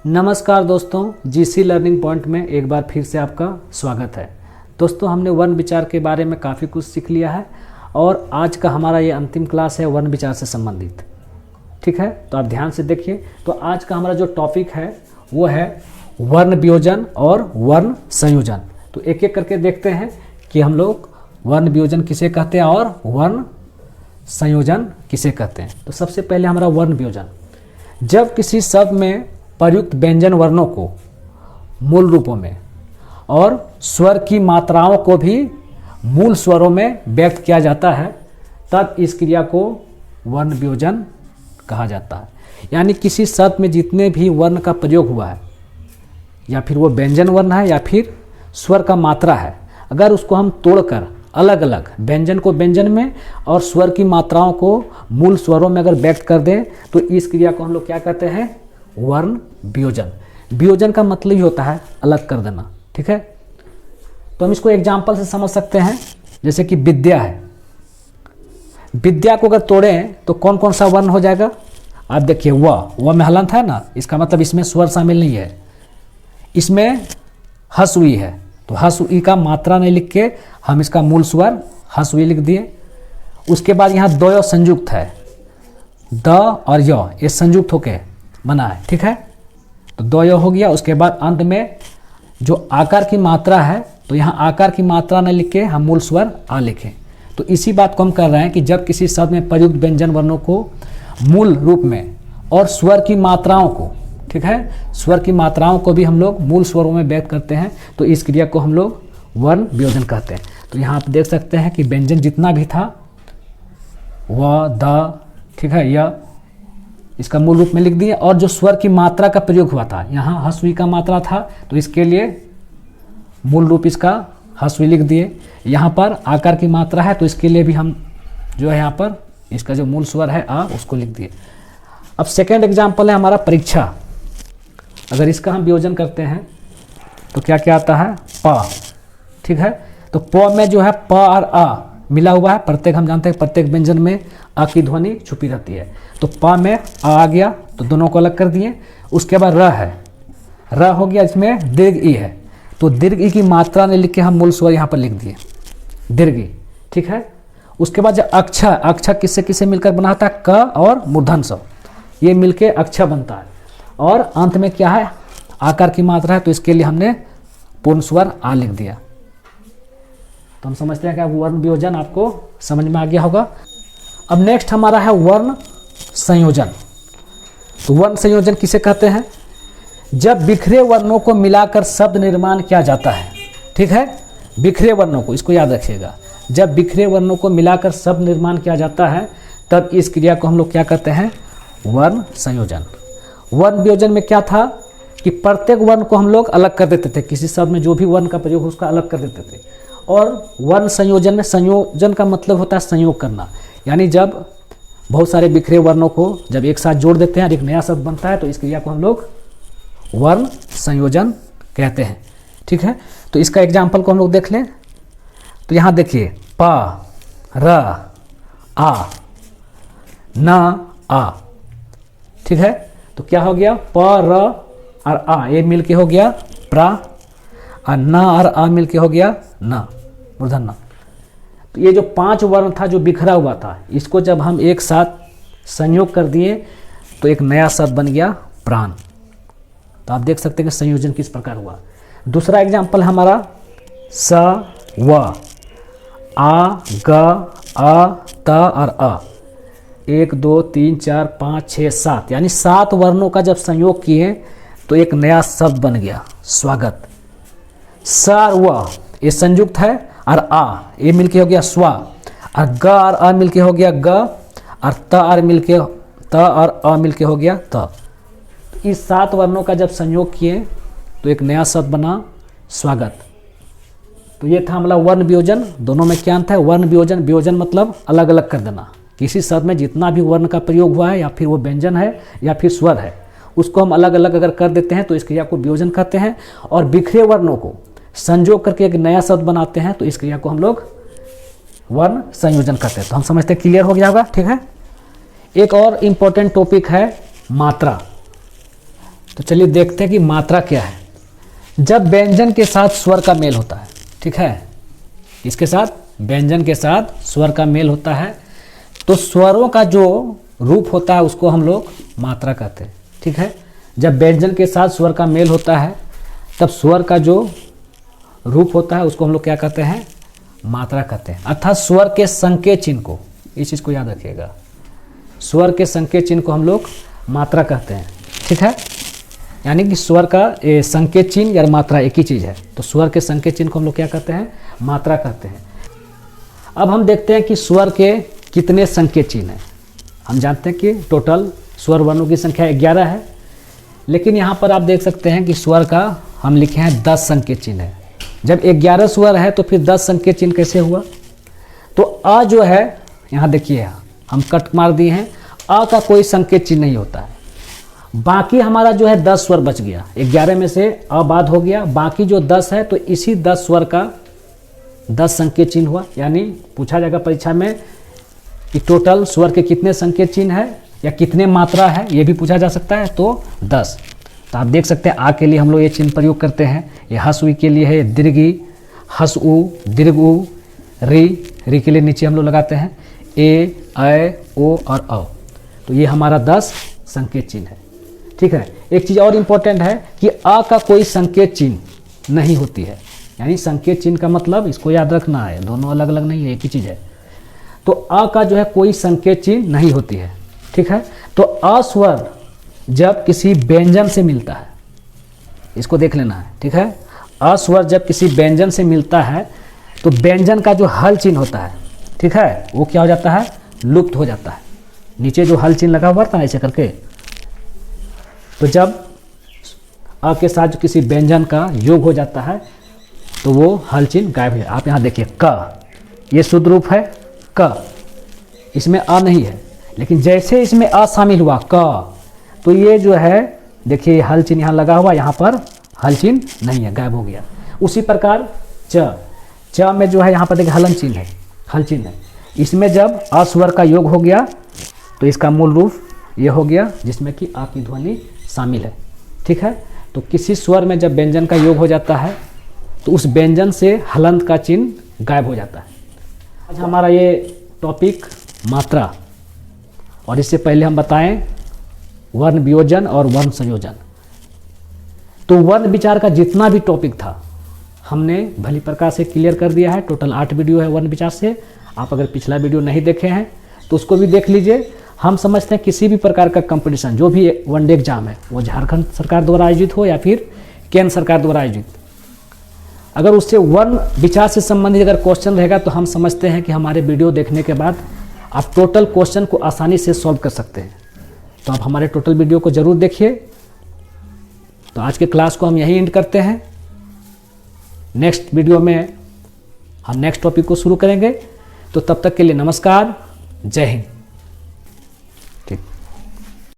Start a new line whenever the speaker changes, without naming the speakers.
नमस्कार दोस्तों, GC learning point में एक बार फिर से आपका स्वागत है। दोस्तों, हमने वर्ण विचार के बारे में काफ़ी कुछ सीख लिया है और आज का हमारा ये अंतिम क्लास है वर्ण विचार से संबंधित। ठीक है, तो आप ध्यान से देखिए। तो आज का हमारा जो टॉपिक है वो है वर्ण वियोजन और वर्ण संयोजन। तो एक एक करके देखते हैं कि हम लोग वर्ण वियोजन किसे कहते हैं और वर्ण संयोजन किसे कहते हैं। तो सबसे पहले हमारा वर्ण वियोजन, जब किसी शब्द में प्रयुक्त व्यंजन वर्णों को मूल रूपों में और स्वर की मात्राओं को भी मूल स्वरों में व्यक्त किया जाता है, तब इस क्रिया को वर्ण वियोजन कहा जाता है। यानी किसी शब्द में जितने भी वर्ण का प्रयोग हुआ है, या फिर वो व्यंजन वर्ण है या फिर स्वर का मात्रा है, अगर उसको हम तोड़कर अलग अलग व्यंजन को व्यंजन में और स्वर की मात्राओं को मूल स्वरों में अगर व्यक्त कर दें, तो इस क्रिया को हम लोग क्या कहते हैं? वर्ण वियोजन। वियोजन का मतलब ही होता है अलग कर देना। ठीक है, तो हम इसको एग्जाम्पल से समझ सकते हैं। जैसे कि विद्या है, विद्या को अगर तोड़ें तो कौन कौन सा वर्ण हो जाएगा? आप देखिए, वह में हलंत है ना, इसका मतलब इसमें स्वर शामिल नहीं है। इसमें हसुई है, तो हसुई का मात्रा नहीं लिख के हम इसका मूल स्वर हसुई लिख दिए। उसके बाद यहाँ दो संयुक्त है, द और य, ये संयुक्त होके बना है। ठीक है, तो दो य हो गया। उसके बाद अंत में जो आकार की मात्रा है, तो यहाँ आकार की मात्रा न लिख के हम मूल स्वर आ लिखें। तो इसी बात को हम कर रहे हैं कि जब किसी शब्द में प्रयुक्त व्यंजन वर्णों को मूल रूप में और स्वर की मात्राओं को, ठीक है, स्वर की मात्राओं को भी हम लोग मूल स्वरों में व्यक्त करते हैं, तो इस क्रिया को हम लोग वर्ण वियोजन कहते हैं। तो यहाँ आप देख सकते हैं कि व्यंजन जितना भी था, व, द, ठीक है, य, इसका मूल रूप में लिख दिए। और जो स्वर की मात्रा का प्रयोग हुआ था, यहाँ हसुई का मात्रा था, तो इसके लिए मूल रूप इसका हसुई लिख दिए। यहाँ पर आकार की मात्रा है, तो इसके लिए भी हम जो है यहाँ पर इसका जो मूल स्वर है आ, उसको लिख दिए। अब सेकेंड एग्जाम्पल है हमारा परीक्षा। अगर इसका हम वियोजन करते हैं तो क्या क्या आता है? प। ठीक है, तो प में जो है प और आ मिला हुआ है। प्रत्येक हम जानते हैं प्रत्येक व्यंजन में अ की ध्वनि छुपी रहती है। तो प में आ गया, तो दोनों को अलग कर दिए। उसके बाद र है, र हो गया, इसमें दीर्घ ई है, तो दीर्घ ई की मात्रा ने लिख के हम मूल स्वर यहाँ पर लिख दिए, दीर्घ ई। ठीक है, उसके बाद जो अक्षर, अक्षर किससे किससे मिलकर बना था? क और मूर्धन स, ये मिलके अक्षर बनता है। और अंत में क्या है? आकार की मात्रा है, तो इसके लिए हमने पूर्ण स्वर आ लिख दिया। तो हम समझते हैं कि वर्ण वियोजन आपको समझ में आ गया होगा। अब नेक्स्ट हमारा है वर्ण संयोजन। तो वर्ण संयोजन किसे कहते हैं? जब बिखरे वर्णों को मिलाकर शब्द निर्माण किया जाता है। ठीक है, बिखरे वर्णों को, इसको याद रखिएगा, जब बिखरे वर्णों को मिलाकर शब्द निर्माण किया जाता है, तब इस क्रिया को हम लोग क्या कहते हैं? वर्ण संयोजन। वर्ण वियोजन में क्या था कि प्रत्येक वर्ण को हम लोग अलग कर देते थे, किसी शब्द में जो भी वर्ण का प्रयोग हो उसका अलग कर देते थे। और वर्ण संयोजन में, संयोजन का मतलब होता है संयोग करना, यानी जब बहुत सारे बिखरे वर्णों को जब एक साथ जोड़ देते हैं और एक नया शब्द बनता है, तो इस क्रिया को हम लोग वर्ण संयोजन कहते हैं। ठीक है, तो इसका एग्जाम्पल को हम लोग देख लें। तो यहाँ देखिए, प, र, आ, न, आ। ठीक है, तो क्या हो गया? प, र और आ, ये मिलके हो गया प्रा, और न और आ मिलके हो गया न, मूर्धन न। तो ये जो 5 वर्ण था जो बिखरा हुआ था, इसको जब हम एक साथ संयोग कर दिए तो एक नया शब्द बन गया प्राण। तो आप देख सकते हैं कि संयोजन किस प्रकार हुआ। दूसरा एग्जाम्पल हमारा स, व, आ, ग, अ, त और अ। 1 2 3 4 5 6 7, यानी 7 वर्णों का जब संयोग किए तो एक नया शब्द बन गया स्वागत। स और व ये संयुक्त है, और आ ये मिलके हो गया स्वा, और ग और अ मिलके हो गया ग, और त और मिलके त और अ मिलके हो गया त। इस 7 वर्णों का जब संयोग किए तो एक नया शब्द बना स्वागत। तो ये था हमारा वर्ण वियोजन। दोनों में क्या अंतर है? वर्ण वियोजन, वियोजन मतलब अलग अलग कर देना। किसी शब्द में जितना भी वर्ण का प्रयोग हुआ है, या फिर वो व्यंजन है या फिर स्वर है, उसको हम अलग अलग अगर कर देते हैं तो इस क्रिया को वियोजन कहते हैं। और बिखरे वर्णों को संजोग करके एक नया शब्द बनाते हैं, तो इस क्रिया को हम लोग वर्ण संयोजन कहते हैं। तो हम समझते हैं, क्लियर हो गया होगा। ठीक है, एक और इम्पोर्टेंट टॉपिक है मात्रा। तो चलिए देखते हैं कि मात्रा क्या है। जब व्यंजन के साथ स्वर का मेल होता है, ठीक है, इसके साथ व्यंजन के साथ स्वर का मेल होता है, तो स्वरों का जो रूप होता है उसको हम लोग मात्रा कहते हैं, ठीक है। जब व्यंजन के साथ स्वर का मेल होता है तब स्वर का जो रूप होता है उसको हम लोग क्या कहते हैं, मात्रा कहते हैं। अर्थात स्वर के संकेत चिन्ह को, इस चीज़ को याद रखिएगा, स्वर के संकेत चिन्ह को हम लोग मात्रा कहते हैं, ठीक है। यानी कि स्वर का संकेत चिन्ह या मात्रा एक ही चीज़ है, तो स्वर के संकेत चिन्ह को हम लोग क्या कहते हैं, मात्रा कहते हैं। अब हम देखते हैं कि स्वर के कितने संकेत चिन्ह हैं। हम जानते हैं कि टोटल स्वर वर्णों की संख्या 11 है, लेकिन यहाँ पर आप देख सकते हैं कि स्वर का हम लिखे हैं 10 संकेत चिन्ह है। जब 11 स्वर है तो फिर 10 संकेत चिन्ह कैसे हुआ? तो अ जो है, यहाँ देखिए हम कट मार दिए हैं, अ का कोई संकेत चिन्ह नहीं होता है। बाकी हमारा जो है 10 स्वर बच गया, 11 में से अ बाद हो गया, बाकी जो 10 है तो इसी 10 स्वर का 10 संकेत चिन्ह हुआ। यानी पूछा जाएगा परीक्षा में कि टोटल स्वर के कितने संकेत चिन्ह है या कितने मात्रा है, ये भी पूछा जा सकता है, तो 10। तो आप देख सकते हैं आ के लिए हम लोग ये चिन्ह प्रयोग करते हैं। ये हस उ के लिए है दीर्घी, हस उ, दीर्घ उ, री के लिए नीचे हम लोग लगाते हैं ए, ओ और अ। तो ये हमारा 10 संकेत चिन्ह है, ठीक है। एक चीज़ और इम्पोर्टेंट है कि अ का कोई संकेत चिन्ह नहीं होती है। यानी संकेत चिन्ह का मतलब इसको याद रखना है, दोनों अलग अलग नहीं है, एक ही चीज़ है। तो अ का जो है कोई संकेत चिन्ह नहीं होती है, ठीक है। तो अ स्वर जब किसी व्यंजन से मिलता है, इसको देख लेना है, ठीक है। अ स्वर जब किसी व्यंजन से मिलता है तो व्यंजन का जो हल चिन्ह होता है, ठीक है, वो क्या हो जाता है, लुप्त हो जाता है। नीचे जो हल चिन्ह लगा हुआ था ऐसे करके, तो जब अ के साथ जो किसी व्यंजन का योग हो जाता है तो वो हल चिन्ह गायब हो जाता है। आप यहाँ देखिए क, ये शुद्ध रूप है क, इसमें अ नहीं है, लेकिन जैसे इसमें अ शामिल हुआ क, तो ये जो है देखिए हल चिन्ह यहाँ लगा हुआ, यहाँ पर हल चिन्ह नहीं है, गायब हो गया। उसी प्रकार च में जो है यहाँ पर देखिए हलन चिन्ह है, हल चिन्ह है। इसमें जब अ स्वर का योग हो गया तो इसका मूल रूप ये हो गया जिसमें कि आ की ध्वनि शामिल है, ठीक है। तो किसी स्वर में जब व्यंजन का योग हो जाता है तो उस व्यंजन से हलंत का चिन्ह गायब हो जाता है। आज हमारा ये टॉपिक मात्रा, और इससे पहले हम बताएं वर्ण वियोजन और वर्ण संयोजन। तो वर्ण विचार का जितना भी टॉपिक था हमने भली प्रकार से क्लियर कर दिया है। टोटल 8 वीडियो है वर्ण विचार से। आप अगर पिछला वीडियो नहीं देखे हैं तो उसको भी देख लीजिए। हम समझते हैं किसी भी प्रकार का कंपटीशन, जो भी वनडे एग्जाम है, वो झारखंड सरकार द्वारा आयोजित हो या फिर केंद्र सरकार द्वारा आयोजित, अगर उससे वर्ण विचार से संबंधित अगर क्वेश्चन रहेगा तो हम समझते हैं कि हमारे वीडियो देखने के बाद आप टोटल क्वेश्चन को आसानी से सॉल्व कर सकते हैं। तो आप हमारे टोटल वीडियो को ज़रूर देखिए। तो आज के क्लास को हम यहीं एंड करते हैं। नेक्स्ट वीडियो में हम नेक्स्ट टॉपिक को शुरू करेंगे। तो तब तक के लिए नमस्कार, जय हिंद।